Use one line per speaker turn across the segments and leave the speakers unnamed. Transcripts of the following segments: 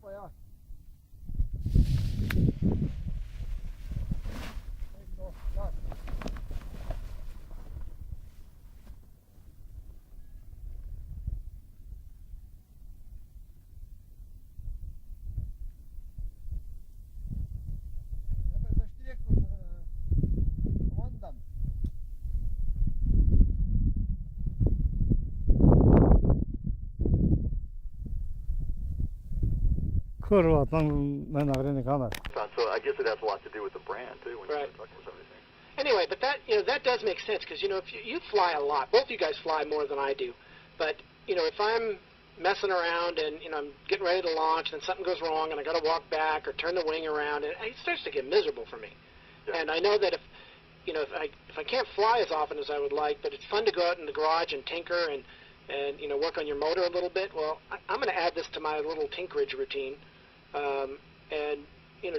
FYI. Kurwa, tam na nagranie kamer.
So I guess it has a lot to do with the brand too. When
Right.
you're talking about everything.
Anyway, but that does make sense because if you fly a lot, both you guys fly more than I do, but if I'm messing around and I'm getting ready to launch and something goes wrong and I got to walk back or turn the wing around, it starts to get miserable for me.
Yeah.
And I know that if I can't fly as often as I would like, but it's fun to go out in the garage and tinker and work on your motor a little bit. Well, I'm going to add this to my little tinkerage routine, and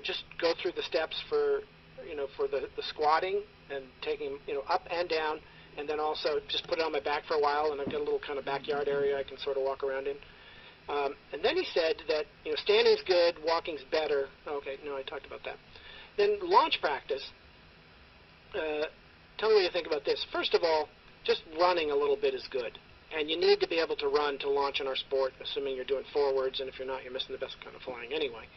just go through the steps for the squatting and taking up and down, and then also just put it on my back for a while, and I've got a little kind of backyard area I can sort of walk around in. And then he said that standing's good, walking's better. Okay, no, I talked about that. Then launch practice. Tell me what you think about this. First of all, just running a little bit is good. And you need to be able to run to launch in our sport, assuming you're doing forwards, and if you're not, you're missing the best kind of flying anyway.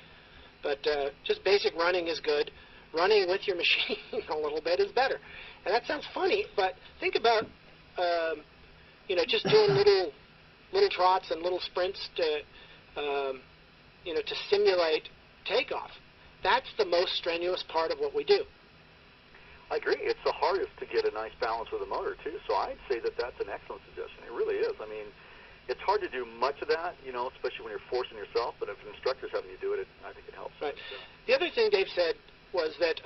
But just basic running is good. Running with your machine a little bit is better. And that sounds funny, but think about, just doing little trots and little sprints to simulate takeoff. That's the most strenuous part of what we do.
I agree. It's the hardest to get a nice balance with the motor too. So I'd say that that's an excellent suggestion. It really is. I mean, it's hard to do much of that, especially when you're forcing yourself. But if an instructor's having you do it, I think it helps.
Right. The other thing Dave said was that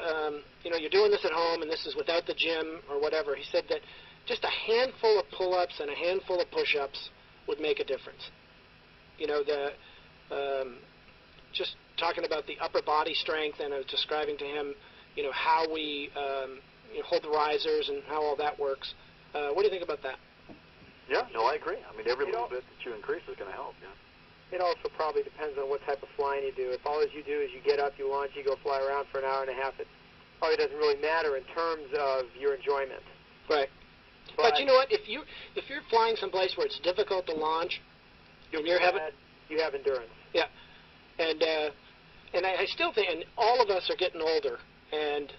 you're doing this at home and this is without the gym or whatever. He said that just a handful of pull-ups and a handful of push-ups would make a difference. Just talking about the upper body strength, and I was describing to him how we hold the risers and how all that works. What do you think about that?
Yeah, no, I agree. I mean, every little bit that you increase is going to help. Yeah.
It also probably depends on what type of flying you do. If all you do is you get up, you launch, you go fly around for an hour and a half, it probably doesn't really matter in terms of your enjoyment.
Right. But you know what? If you're flying someplace where it's difficult to launch, and you
have endurance.
Yeah. And I still think, and all of us are getting older, and